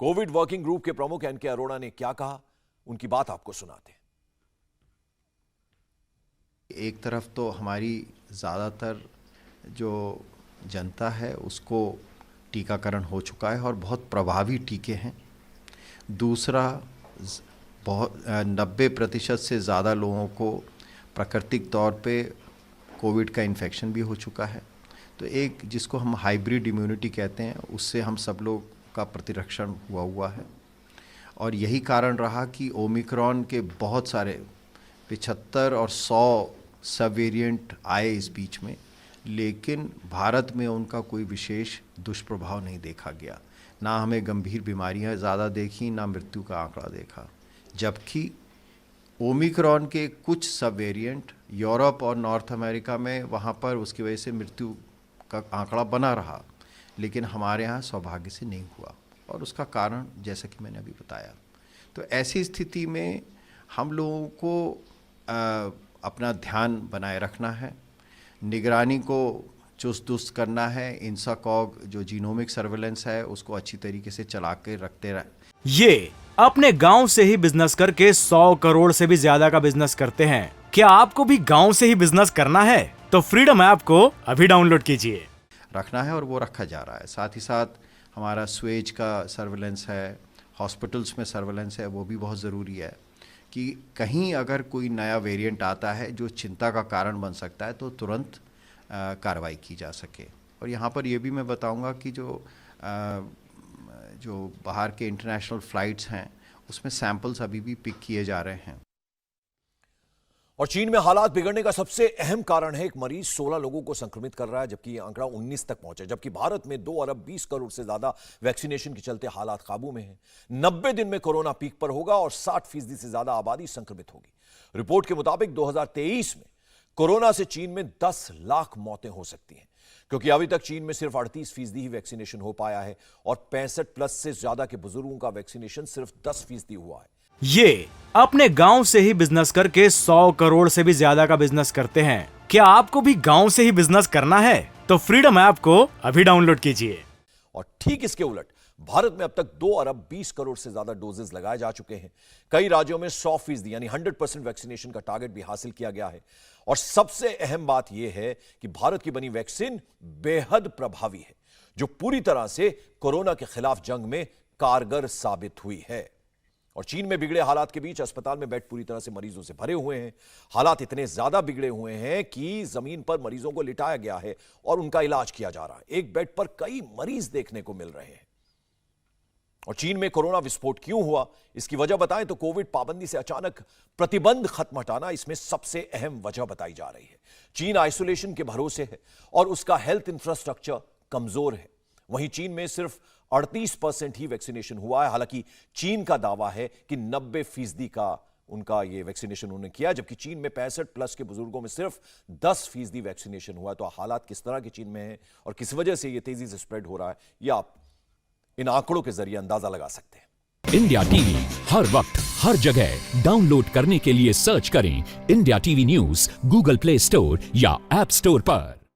Covid working group के प्रमुख N के अरोड़ा ने क्या कहा, उनकी बात आपको सुनाते हैं। एक तरफ तो हमारी ज़्यादातर जो जनता है उसको टीकाकरण हो चुका है और बहुत प्रभावी टीके हैं। दूसरा, बहुत 90% से ज़्यादा लोगों को प्राकृतिक तौर पे कोविड का इन्फेक्शन भी हो चुका है। तो एक जिसको हम हाइब्रिड इम्यूनिटी कहते हैं, उससे हम सब लोग का प्रतिरक्षण हुआ है। और यही कारण रहा कि ओमिक्रॉन के बहुत सारे 75 और 100 सब वेरिएंट आए इस बीच में, लेकिन भारत में उनका कोई विशेष दुष्प्रभाव नहीं देखा गया। ना हमें गंभीर बीमारियां ज़्यादा देखी, ना मृत्यु का आंकड़ा देखा। जबकि ओमिक्रॉन के कुछ सब वेरिएंट यूरोप और नॉर्थ अमेरिका में, वहाँ पर उसकी वजह से मृत्यु का आंकड़ा बना रहा, लेकिन हमारे यहाँ सौभाग्य से नहीं हुआ। और उसका कारण जैसा कि मैंने अभी बताया। तो ऐसी स्थिति में हम लोगों को अपना ध्यान बनाए रखना है, निगरानी को चुस्त दुरुस्त करना है। इंसाकॉग जो जीनोमिक सर्वेलेंस है उसको अच्छी तरीके से चला के रखते रहे। ये अपने गांव से ही बिजनेस करके 100 करोड़ से भी ज्यादा का बिजनेस करते हैं। क्या आपको भी गांव से ही बिजनेस करना है? तो फ्रीडम ऐप को अभी डाउनलोड कीजिए। रखना है और वो रखा जा रहा है। साथ ही साथ हमारा स्वेज का सर्वेलेंस है, हॉस्पिटल्स में सर्वेलेंस है, वो भी बहुत ज़रूरी है कि कहीं अगर कोई नया वेरिएंट आता है जो चिंता का कारण बन सकता है तो तुरंत कार्रवाई की जा सके। और यहाँ पर ये भी मैं बताऊँगा कि जो बाहर के इंटरनेशनल फ़्लाइट्स हैं उसमें सैंपल्स अभी भी पिक किए जा रहे हैं। और चीन में हालात बिगड़ने का सबसे अहम कारण है, एक मरीज 16 लोगों को संक्रमित कर रहा है, जबकि यह आंकड़ा 19 तक पहुंचा। जबकि भारत में 2 अरब 20 करोड़ से ज्यादा वैक्सीनेशन के चलते हालात काबू में हैं। 90 दिन में कोरोना पीक पर होगा और 60% से ज्यादा आबादी संक्रमित होगी। रिपोर्ट के मुताबिक 2023 में कोरोना से चीन में 10 लाख मौतें हो सकती हैं, क्योंकि अभी तक चीन में सिर्फ 38% ही वैक्सीनेशन हो पाया है और 65+ से ज्यादा के बुजुर्गों का वैक्सीनेशन सिर्फ 10% हुआ है। ये अपने गांव से ही बिजनेस करके 100 करोड़ से भी ज्यादा का बिजनेस करते हैं। क्या आपको भी गांव से ही बिजनेस करना है? तो फ्रीडम ऐप को अभी डाउनलोड कीजिए। और ठीक इसके उलट भारत में अब तक 2 अरब 20 करोड़ से ज्यादा डोजेस लगाए जा चुके हैं। कई राज्यों में 100% यानी 100% वैक्सीनेशन का टारगेट भी हासिल किया गया है। और सबसे अहम बात यह है कि भारत की बनी वैक्सीन बेहद प्रभावी है, जो पूरी तरह से कोरोना के खिलाफ जंग में कारगर साबित हुई है। और चीन में बिगड़े हालात के बीच अस्पताल में बेड पूरी तरह से मरीजों से भरे हुए हैं। हालात इतने ज्यादा बिगड़े हुए हैं कि जमीन पर मरीजों को लिटाया गया है और उनका इलाज किया जा रहा है। एक बेड पर कई मरीज देखने को मिल रहे हैं। और चीन में कोरोना विस्फोट क्यों हुआ, इसकी वजह बताएं तो कोविड पाबंदी से अचानक प्रतिबंध खत्म हटाना इसमें सबसे अहम वजह बताई जा रही है। चीन आइसोलेशन के भरोसे है और उसका हेल्थ इंफ्रास्ट्रक्चर कमजोर है। वहीं चीन में सिर्फ 38% ही वैक्सीनेशन हुआ है। हालांकि चीन का दावा है कि 90% का उनका ये वैक्सीनेशन उन्होंने किया, जबकि चीन में 65+ के बुजुर्गों में सिर्फ 10% वैक्सीनेशन हुआ है। तो हालात किस तरह के चीन में हैं और किस वजह से ये तेजी से स्प्रेड हो रहा है, यह आप इन आंकड़ों के जरिए अंदाजा लगा सकते हैं। इंडिया टीवी हर वक्त हर जगह डाउनलोड करने के लिए सर्च करें India TV news Google play store या ऐप स्टोर पर।